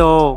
2،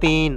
3،